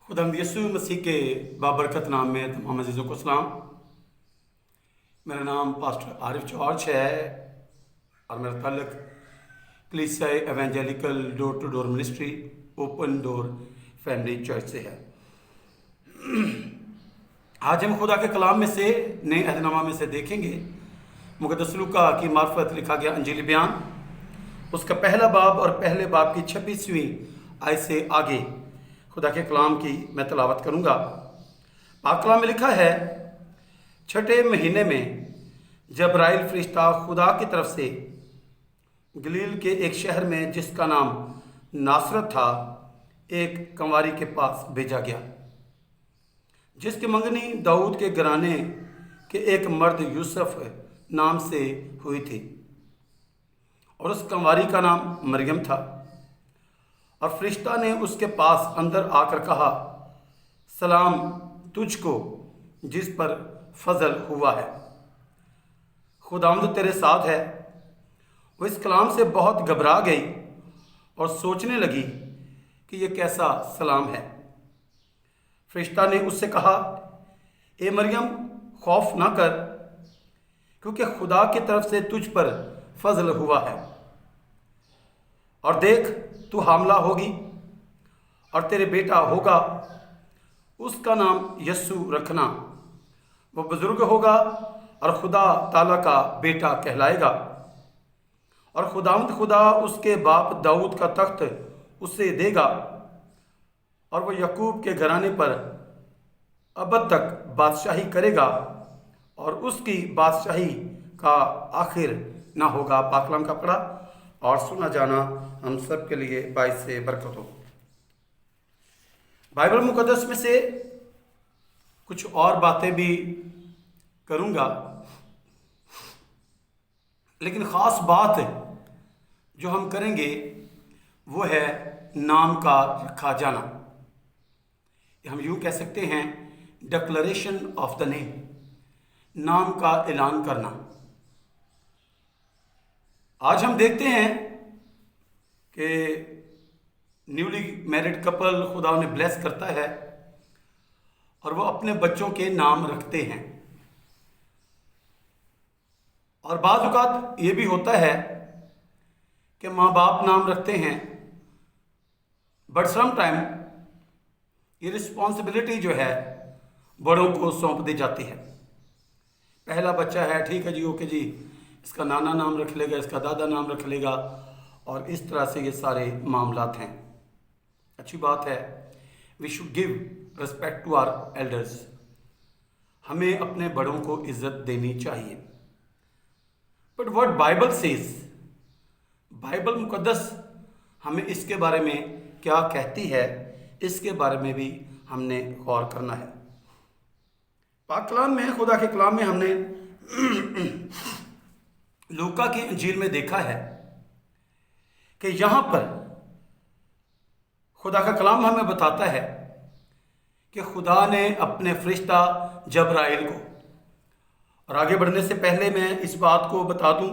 खुदावंद यीशु मसीह के बाबरकत नाम में तमाम अजीज़ों को सलाम। मेरा नाम पास्टर आरिफ जॉर्ज है और मेरा ताल्लुक कलीसिया evangelical door to door ministry open door family church से है। आज हम खुदा के कलाम में से नए अहदनामा में से देखेंगे मुक़द्दस लूका की मार्फत लिखा गया अंजील बयान, उसका पहला बाब और पहले बाब की 26वीं आयत से आगे खुदा के कलाम की मैं तलावत करूंगा। पाक कलाम में लिखा है, छठे महीने में जब्राइल फरिश्ता खुदा की तरफ से गलील के एक शहर में जिसका नाम नासरत था एक कंवारी के पास भेजा गया, जिसकी मंगनी दाऊद के घराने के एक मर्द यूसुफ नाम से हुई थी, और उस कंवारी का नाम मरियम था। और फरिश्ता ने उसके पास अंदर आकर कहा, सलाम तुझको जिस पर फजल हुआ है, खुदावंद तेरे साथ है। वो इस कलाम से बहुत घबरा गई और सोचने लगी कि ये कैसा सलाम है। फरिश्ता ने उससे कहा, ए मरियम खौफ ना कर, क्योंकि खुदा की तरफ से तुझ पर फजल हुआ है। और देख, तू हामला होगी और तेरे बेटा होगा, उसका नाम यस्सु रखना। वो बुजुर्ग होगा और खुदा ताला का बेटा कहलाएगा, और खुदावंद खुदा उसके बाप दाऊद का तख्त उसे देगा, और वो यकूब के घराने पर अबद तक बादशाही करेगा, और उसकी बादशाही का आखिर ना होगा। पाकलाम का पढ़ा और सुना जाना हम सब के लिए बाइस से बरकत हो। बाइबल मुकद्दस में से कुछ और बातें भी करूंगा, लेकिन ख़ास बात जो हम करेंगे वो है नाम का रखा जाना। हम यूँ कह सकते हैं डिक्लेरेशन ऑफ द नेम, नाम का ऐलान करना। आज हम देखते हैं कि न्यूली मैरिड कपल खुदा उन्हें ब्लेस करता है और वो अपने बच्चों के नाम रखते हैं। और बाज़ औक़ात ये भी होता है कि माँ बाप नाम रखते हैं, बट सम टाइम ये रिस्पॉन्सिबिलिटी जो है बड़ों को सौंप दी जाती है। पहला बच्चा है, ठीक है जी, ओके जी, इसका नाना नाम रख लेगा, इसका दादा नाम रख लेगा, और इस तरह से ये सारे मामलात हैं। अच्छी बात है, we should give respect to our elders, हमें अपने बड़ों को इज्जत देनी चाहिए। But what Bible says, Bible मुकद्दस हमें इसके बारे में क्या कहती है, इसके बारे में भी हमने गौर करना है। पाक कलाम में, खुदा के कलाम में हमने लूका की इंजील में देखा है कि यहाँ पर खुदा का कलाम हमें बताता है कि खुदा ने अपने फरिश्ता जब्राइल को, और आगे बढ़ने से पहले मैं इस बात को बता दूं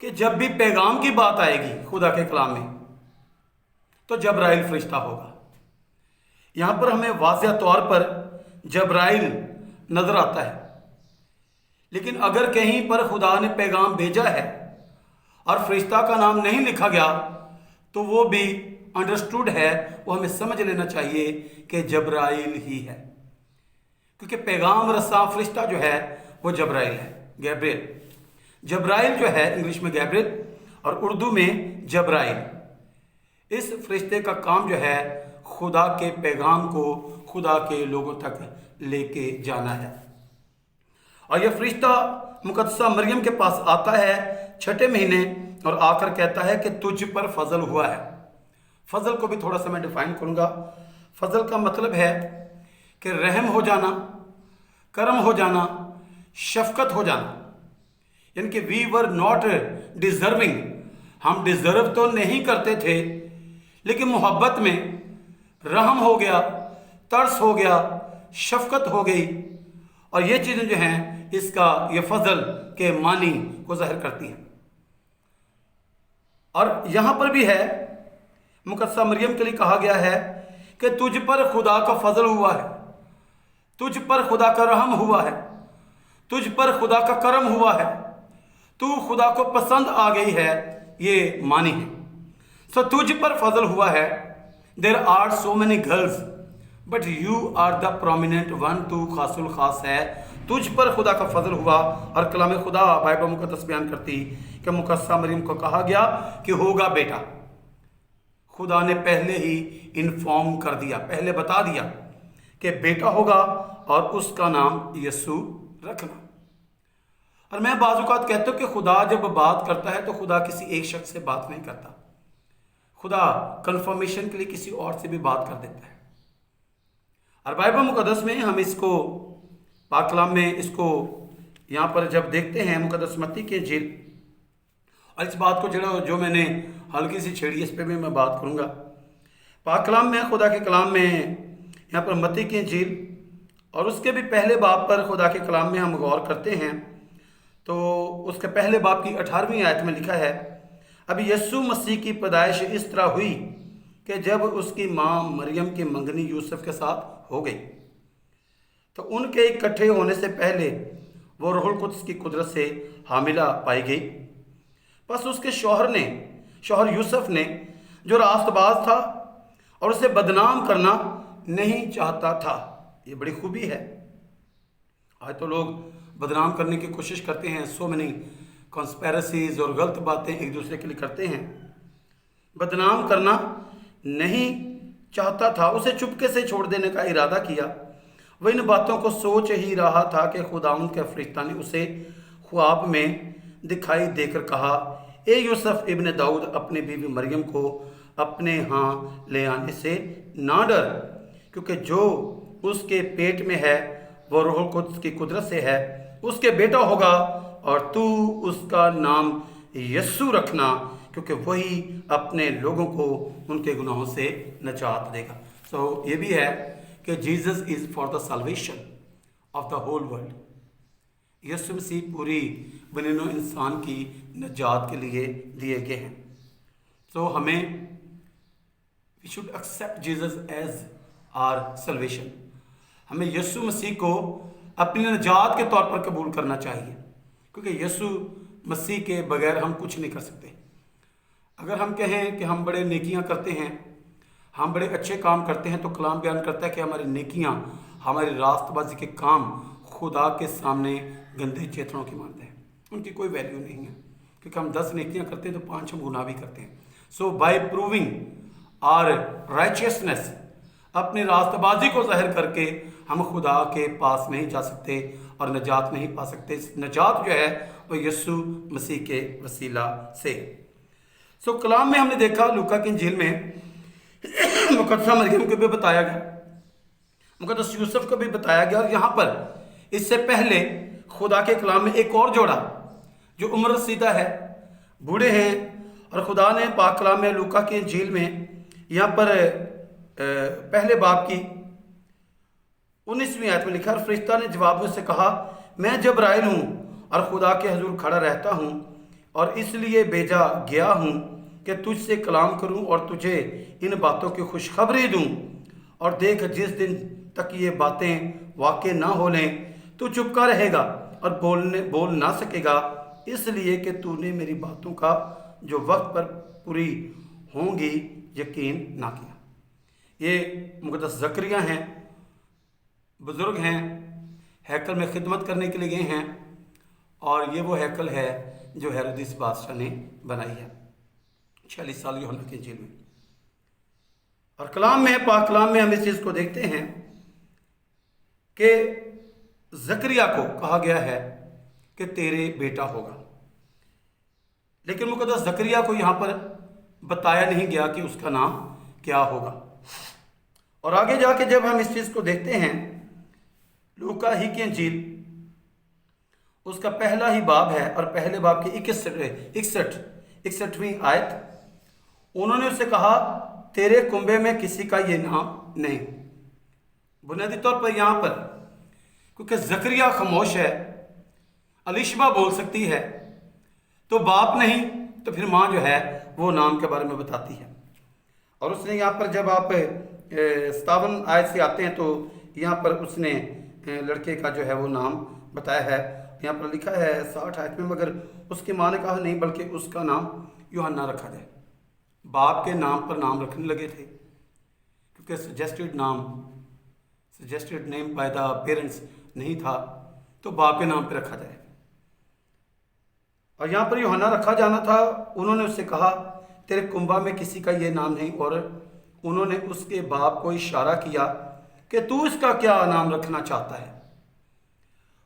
कि जब भी पैगाम की बात आएगी खुदा के कलाम में तो जब्राइल फरिश्ता होगा। यहाँ पर हमें वाज़िह तौर पर जब्राइल नजर आता है, लेकिन अगर कहीं पर खुदा ने पैगाम भेजा है और फरिश्ता का नाम नहीं लिखा गया तो वो भी अंडरस्टूड है, वो हमें समझ लेना चाहिए कि जब्राइल ही है, क्योंकि पैगाम रसा फरिश्ता जो है वो जब्राइल है, गैब्रियल। जब्राइल जो है इंग्लिश में गैब्रियल और उर्दू में जब्राइल। इस फरिश्ते का काम जो है खुदा के पैगाम को खुदा के लोगों तक लेके जाना है। और यह फरिश्ता मुकद्दसा मरियम के पास आता है छठे महीने और आकर कहता है कि तुझ पर फजल हुआ है। फजल को भी थोड़ा सा मैं डिफाइन करूंगा। फजल का मतलब है कि रहम हो जाना, करम हो जाना, शफकत हो जाना, यानी कि वी वर नॉट डिजर्विंग, हम डिजर्व तो नहीं करते थे, लेकिन मोहब्बत में रहम हो गया, तरस हो गया, शफकत हो गई, और ये चीज़ें जो हैं इसका ये फजल के मानी को ज़ाहिर करती हैं। और यहाँ पर भी है, मुकद्दसा मरियम के लिए कहा गया है कि तुझ पर खुदा का फजल हुआ है, तुझ पर खुदा का रहम हुआ है, तुझ पर खुदा का करम हुआ है, तू खुदा को पसंद आ गई है, ये मानी है। सो तुझ पर फजल हुआ है। There are so many girls but you are the prominent one, तू खासुल खास है, तुझ पर खुदा का फजल हुआ। और कलाम खुदा बाइबल मुकद्दस बयान करती कि मुकद्दसा मरियम को कहा गया कि होगा बेटा। खुदा ने पहले ही इन्फॉर्म कर दिया, पहले बता दिया कि बेटा होगा और उसका नाम यीशु रखना। और मैं बाज़ औक़ात कहता हूँ कि खुदा जब बात करता है तो खुदा किसी एक शख्स से बात नहीं करता, खुदा कंफर्मेशन के लिए किसी और से भी बात कर देता है। और बाइबल मुकद्दस में हम इसको पाक कलाम में इसको यहाँ पर जब देखते हैं मुकद्दस मत्ती की इंजील, और इस बात को जो मैंने हल्की सी छेड़ी, इस पर भी मैं बात करूँगा। पाक कलाम में, खुदा के कलाम में, यहाँ पर मत्ती की इंजील और उसके भी पहले बाब पर खुदा के कलाम में हम गौर करते हैं तो उसके पहले बाब की 18वीं आयत में लिखा है, अब यीशु मसीह की पैदाइश इस तरह हुई कि जब उसकी माँ मरियम की मंगनी यूसुफ के साथ हो गई तो उनके इकट्ठे होने से पहले वो रूहुल कुद्स की कुदरत से हामिला पाई गई। बस उसके शौहर यूसुफ ने, जो रास्तबाज था और उसे बदनाम करना नहीं चाहता था। ये बड़ी खूबी है। आज तो लोग बदनाम करने की कोशिश करते हैं, सो मेनी कॉन्स्पेरेसीज और गलत बातें एक दूसरे के लिए करते हैं। बदनाम करना नहीं चाहता था, उसे चुपके से छोड़ देने का इरादा किया। वह इन बातों को सोच ही रहा था कि खुदावंद के फरिश्ता ने उसे ख्वाब में दिखाई देकर कहा, ए यूसुफ इब्न दाऊद, अपनी बीवी मरियम को अपने यहाँ ले आने से ना डर, क्योंकि जो उसके पेट में है वो रूहुल कुद्स की कुदरत से है। उसके बेटा होगा और तू उसका नाम यीशु रखना, क्योंकि वही अपने लोगों को उनके गुनाहों से नजात देगा। सो ये भी है कि Jesus is for the salvation of the whole world. Yishu Masih पूरी बनीनो इंसान की नजात के लिए दिए गए हैं। सो हमें we should accept Jesus as our salvation. हमें यीशु मसीह को अपनी नजात के तौर पर कबूल करना चाहिए, क्योंकि यीशु मसीह के बगैर हम कुछ नहीं कर सकते। अगर हम कहें कि हम बड़े नेकियां करते हैं, हम बड़े अच्छे काम करते हैं, तो कलाम बयान करता है कि हमारी नेकियां, हमारी रास्तबाजी के काम खुदा के सामने गंदे चेतनों के मानते हैं, उनकी कोई वैल्यू नहीं है। क्योंकि हम 10 नेकियां करते हैं तो 5 हम गुनाह भी करते हैं। सो बाय प्रूविंग आर राइचियसनेस, अपनी रास्तबाजी को जाहिर करके हम खुदा के पास नहीं जा सकते और नजात नहीं पा सकते। नजात जो है वो यीशु मसीह के वसीला से। सो कलाम में हमने देखा, लूका की इंजील में मुकद्दसा मरियम को भी बताया गया, मुकद्दस यूसुफ को भी बताया गया। और यहाँ पर इससे पहले खुदा के कलाम में एक और जोड़ा जो उम्र रसीदा है, बूढ़े हैं, और खुदा ने पाक कलाम में लूका की इंजील में यहाँ पर पहले बाब की 19वीं आयत में लिखा, और फरिश्ता ने जवाब में उससे कहा, मैं जबराइल हूँ और खुदा के हजूर खड़ा रहता हूँ और इसलिए भेजा गया हूँ कि तुझसे कलाम करूँ और तुझे इन बातों की खुशखबरी दूँ। और देख, जिस दिन तक ये बातें वाक़ई ना हो लें तू चुपका रहेगा और बोल ना सकेगा, इसलिए कि तूने मेरी बातों का जो वक्त पर पूरी होंगी यकीन ना किया। ये मुकद्दस जकरिया हैं, बुज़ुर्ग हैं, हैकल में खिदमत करने के लिए गए हैं, और ये वो हैकल है जो हेरोदेस बादशाह ने बनाई है 46 साल यूहन्ना की इंजील में। और कलाम में, पाक कलाम में हम इस चीज़ को देखते हैं कि जकरिया को कहा गया है कि तेरे बेटा होगा, लेकिन मुकद्दस जकरिया को यहाँ पर बताया नहीं गया कि उसका नाम क्या होगा। और आगे जाके जब हम इस चीज़ को देखते हैं, लूका ही की इंजील उसका पहला ही बाब है और पहले बाब की 61वीं आयत, उन्होंने उससे कहा, तेरे कुंबे में किसी का ये नाम नहीं। बुनियादी तौर पर यहाँ पर क्योंकि जकरिया खामोश है, अलिशबा बोल सकती है, तो बाप नहीं तो फिर माँ जो है वो नाम के बारे में बताती है। और उसने यहाँ पर जब आप 57 आयत से आते हैं तो यहाँ पर उसने लड़के का जो है वो नाम बताया है। यहाँ पर लिखा है 60 आयत में, मगर उसकी माँ ने कहा नहीं, बल्कि उसका नाम यूहन्ना रखा जाए। बाप के नाम पर नाम रखने लगे थे, क्योंकि suggested name by the parents नहीं था, तो बाप के नाम पे रखा जाए। और यहाँ पर यूहन्ना रखा जाना था। उन्होंने उससे कहा तेरे कुंबा में किसी का ये नाम नहीं, और उन्होंने उसके बाप को इशारा किया कि तू इसका क्या नाम रखना चाहता है।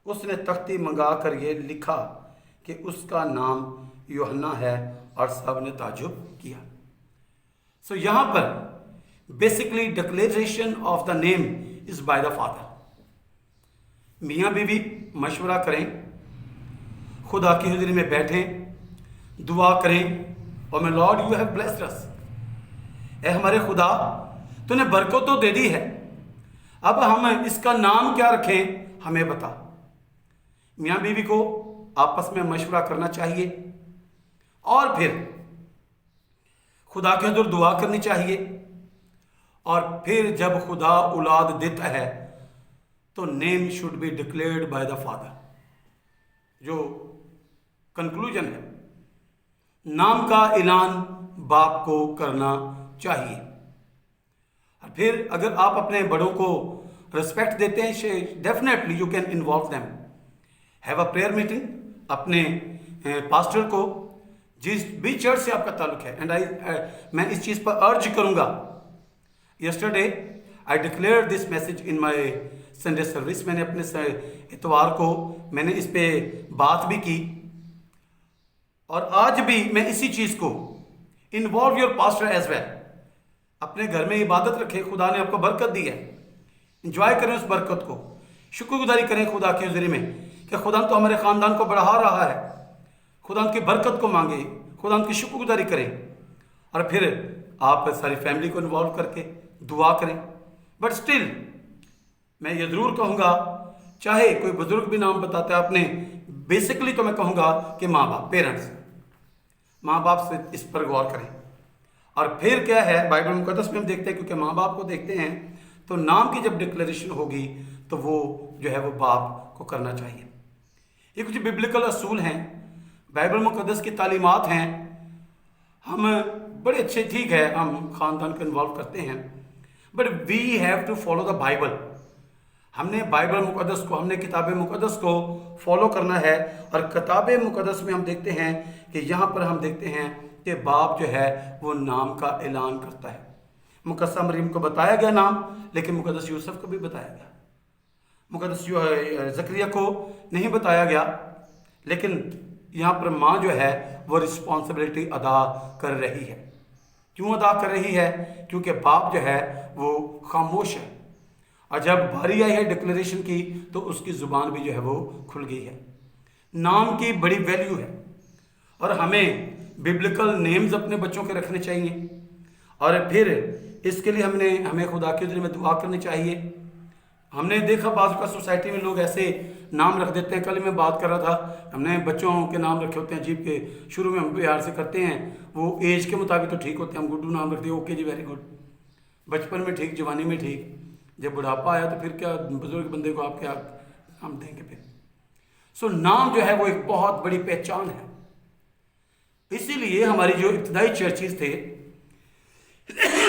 उसने तख्ती मंगा कर ये लिखा कि उसका नाम यूहन्ना है, और सब ने ताजुब किया। सो यहाँ पर basically declaration of the name is by the father. मियाँ बीवी मशवरा करें, खुदा की हुजूरी में बैठें, दुआ करें, और मैं Lord you have blessed us, ए हमारे खुदा तूने बरकत तो दे दी है, अब हम इसका नाम क्या रखें हमें बता। मियाँ बीवी को आपस में मशवरा करना चाहिए, और फिर खुदा के हुजूर दुआ करनी चाहिए, और फिर जब खुदा औलाद देता है तो name should be declared by the father. जो कंक्लूजन है, नाम का ऐलान बाप को करना चाहिए। और फिर अगर आप अपने बड़ों को रिस्पेक्ट देते हैं, definitely you can involve them, have a prayer meeting अपने पास्टर को, जिस भी चर्च से आपका ताल्लुक है। एंड मैं इस चीज़ पर अर्ज करूंगा। Yesterday I declare this message in my Sunday service. मैंने अपने इतवार को मैंने इस पे बात भी की, और आज भी मैं इसी चीज़ को, involve your pastor as well. अपने घर में इबादत रखें, खुदा ने आपको बरकत दी है, इंजॉय करें उस बरकत को, शुक्रगुजारी करें खुदा के हुजूरी में कि खुदा तो हमारे ख़ानदान को बढ़ा रहा है। खुदा की बरकत को मांगे, खुदा की शुक्रगुजारी करें, और फिर आप सारी फैमिली को इन्वॉल्व करके दुआ करें। बट स्टिल मैं ये ज़रूर कहूँगा, चाहे कोई बुजुर्ग भी नाम बताता है आपने, बेसिकली तो मैं कहूँगा कि माँ बाप, पेरेंट्स, माँ बाप से इस पर गौर करें। और फिर क्या है, बाइबल मुकद्दस में हम देखते हैं, क्योंकि माँ बाप को देखते हैं, तो नाम की जब डिक्लेरेशन होगी तो वो जो है वो बाप को करना चाहिए। ये कुछ बिब्लिकल असूल हैं, बाइबल मुकद्दस की तालीमात हैं। हम बड़े अच्छे, ठीक है, हम ख़ानदान को इन्वॉल्व करते हैं, but we have to follow the Bible. हमने बाइबल मुकद्दस को, हमने किताब मुकद्दस को फॉलो करना है। और किताब मुकद्दस में हम देखते हैं कि यहाँ पर हम देखते हैं कि बाप जो है वो नाम का ऐलान करता है। मुकद्दस मरीम को बताया गया नाम, लेकिन मुकद्दस यूसुफ को भी बताया गया। मुकद्दस ज़करिया को नहीं बताया गया, लेकिन यहाँ पर माँ जो है वो रिस्पॉन्सिबिलिटी अदा कर रही है। क्यों अदा कर रही है? क्योंकि बाप जो है वो खामोश है, और जब बारी आई है डिक्लेरेशन की तो उसकी ज़ुबान भी जो है वो खुल गई है। नाम की बड़ी वैल्यू है, और हमें बिब्लिकल नेम्स अपने बच्चों के रखने चाहिए, और फिर इसके लिए हमें खुदा के हुजूर में दुआ करनी चाहिए। हमने देखा बाज़ का सोसाइटी में लोग ऐसे नाम रख देते हैं। कल मैं बात कर रहा था, हमने बच्चों के नाम रखे होते हैं अजीब के, शुरू में हम बिहार से करते हैं, वो एज के मुताबिक तो ठीक होते हैं। हम गुड्डू नाम रख दिए, ओके जी वेरी गुड, बचपन में ठीक, जवानी में ठीक, जब बुढ़ापा आया तो फिर क्या बुजुर्ग बंदे को आप क्या नाम देंगे फिर। सो नाम जो है वो एक बहुत बड़ी पहचान है। इसीलिए हमारी जो इब्तदाई चर्चेज थे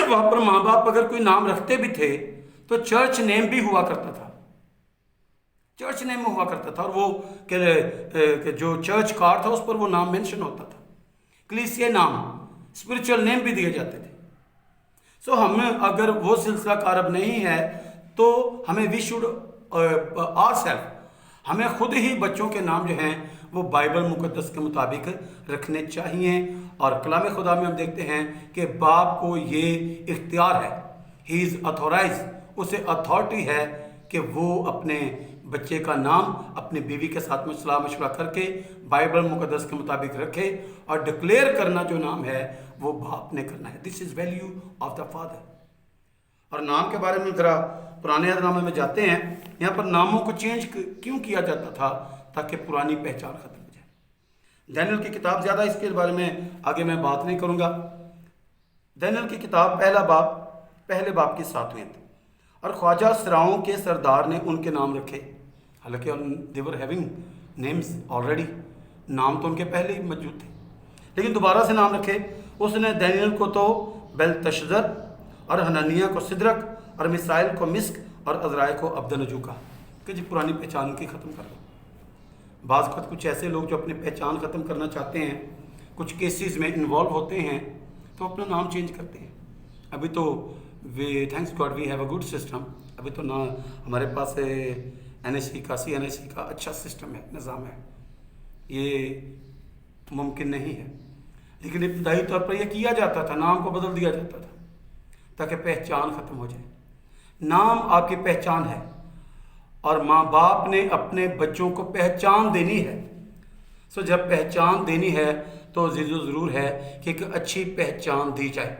वहाँ पर माँ बाप अगर कोई नाम रखते भी थे तो चर्च नेम भी हुआ करता था, चर्च नेम हुआ करता था, और वो के जो चर्च कार्ड था उस पर वो नाम मेंशन होता था। कलीसिया नाम, स्पिरिचुअल नेम भी दिए जाते थे। सो हम अगर वो सिलसिला कारब नहीं है तो हमें वी शुड आवरसेल्फ, हमें खुद ही बच्चों के नाम जो हैं वो बाइबल मुकद्दस के मुताबिक रखने चाहिए। और कलाम खुदा में हम देखते हैं कि बाप को ये इख्तियार है, ही इज़ अथोराइज, उसे अथॉरिटी है कि वो अपने बच्चे का नाम अपनी बीवी के साथ में सलाह मशवरा करके बाइबल मुकद्दस के मुताबिक रखे, और डिक्लेयर करना जो नाम है वो बाप ने करना है। This is value of the father. और नाम के बारे में ज़रा पुराने अहदनामे में जाते हैं। यहाँ पर नामों को चेंज क्यों किया जाता था? ताकि पुरानी पहचान खत्म हो जाए। दानियल की किताब, ज़्यादा इसके बारे में आगे मैं बात नहीं करूँगा। दानियल की किताब पहला बाब पहले बाब की 7वीं आयत। और ख्वाजा सराओं के सरदार ने उनके नाम रखे, हालांकि दे वर हैविंग नेम्स ऑलरेडी, नाम तो उनके पहले ही मौजूद थे, लेकिन दोबारा से नाम रखे। उसने दानियल को तो बेलतशज़र और हननिया को सिदरक और मिसाइल को मिस्क और अज़राय को अब्दनजू कहा कि जी पुरानी पहचान उनकी ख़त्म कर लो। बाज़ वक़्त कुछ ऐसे लोग जो अपनी पहचान ख़त्म करना चाहते हैं, कुछ केसेस में इन्वॉल्व होते हैं, तो अपना नाम चेंज करते हैं। अभी तो we thanks God we have a good system, अभी तो ना हमारे पास NSE का CNSE का अच्छा सिस्टम है, निज़ाम है, ये मुमकिन नहीं है। लेकिन इब्तदाई तौर पर यह किया जाता था, नाम को बदल दिया जाता था ताकि पहचान ख़त्म हो जाए। नाम आपकी पहचान है और माँ बाप ने अपने बच्चों को पहचान देनी है। सो जब पहचान देनी है तो ज़रूर है कि एक अच्छी पहचान दी जाए।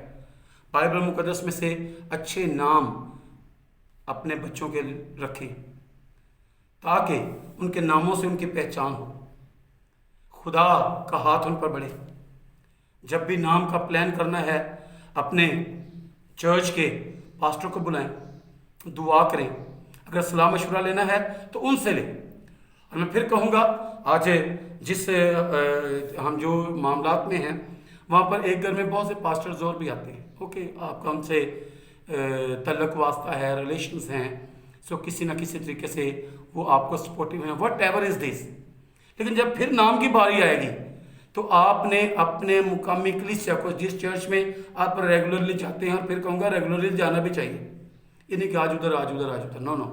बाइबल मुक़द्दस में से अच्छे नाम अपने बच्चों के रखें ताकि उनके नामों से उनकी पहचान हो, खुदा का हाथ उन पर बढ़े। जब भी नाम का प्लान करना है, अपने चर्च के पास्टर को बुलाएं, दुआ करें, अगर सलाह मशवरा लेना है तो उनसे लें। और मैं फिर कहूँगा, आज जिस हम जो मामलात में हैं वहाँ पर एक घर में बहुत से पास्टर्स और भी आते हैं। ओके, आपका हमसे तल्लक वास्ता है, रिलेशंस हैं, सो किसी न किसी तरीके से वो आपको सपोर्टिव हैं, वट एवर इज़ दिस। लेकिन जब फिर नाम की बारी आएगी तो आपने अपने मुकामी कलीसिया को, जिस चर्च में आप रेगुलरली जाते हैं, और फिर कहूँगा रेगुलरली जाना भी चाहिए, ये नहीं कि आज उधर आज उधर आज उधर, no no,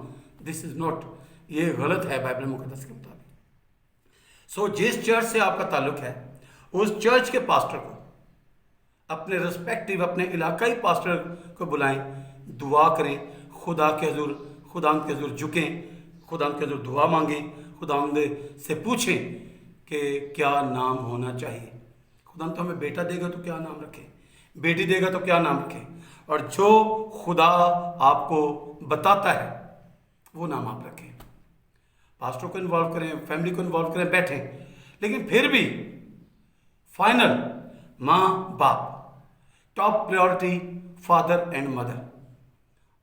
this is not, ये गलत है बाइबल मुक़द्दस के मुताबिक। सो जिस चर्च से आपका ताल्लुक है, उस चर्च के पास्टर को, अपने रिस्पेक्टिव अपने इलाकाई पास्टर को बुलाएं, दुआ करें, खुदा के हज़ूर झुकें, खुदा के हज़ूर दुआ मांगें, खुदा से पूछें कि क्या नाम होना चाहिए। खुदा तो हमें बेटा देगा तो क्या नाम रखें, बेटी देगा तो क्या नाम रखें, और जो खुदा आपको बताता है वो नाम आप रखें। पास्टर को इन्वॉल्व करें, फैमिली को इन्वॉल्व करें, बैठें, लेकिन फिर भी फाइनल माँ बाप, top priority father and mother.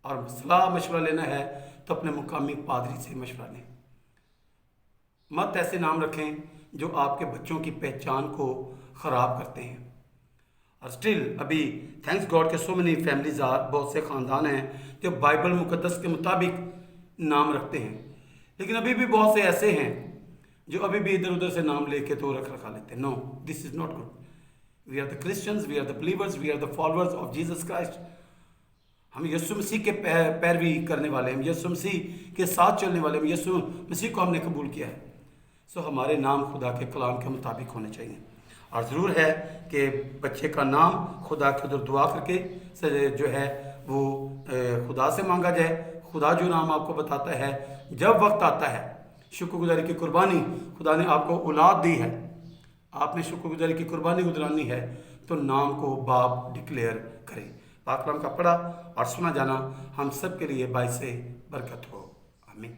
और सलाह मशवरा लेना है तो अपने मुकामी पादरी से मशवरा लें। मत ऐसे नाम रखें जो आपके बच्चों की पहचान को ख़राब करते हैं। और स्टिल अभी थैंक्स गॉड के सो मेनी फैमिलीज आर, बहुत से ख़ानदान हैं जो बाइबल मुक़द्दस के मुताबिक नाम रखते हैं, लेकिन अभी भी बहुत से ऐसे हैं जो अभी भी इधर उधर से नाम लेके तो रखा लेते हैं। No, this is not good. We are the Christians, we are the believers, we are the followers of Jesus Christ. हम यीशु मसीह के पैरवी करने वाले हैं, यीशु मसीह के साथ चलने वाले हैं, यीशु मसीह को हमने कबूल किया है। सो हमारे नाम खुदा के कलाम के मुताबिक होने चाहिए। और ज़रूर है कि बच्चे का नाम खुदा के उधर दुआ करके से जो है वो खुदा से मांगा जाए। खुदा जो नाम आपको बताता है, जब वक्त आता है शुक्रगुजारी की कुर्बानी, खुदा ने आपको औलाद दी है, आपने शुक्रगुजारी की कुर्बानी गुजरानी है, तो नाम को बाप डिक्लेयर करें। पाक कलाम का पढ़ा और सुना जाना हम सब के लिए बाइसे बरकत हो। आमीन।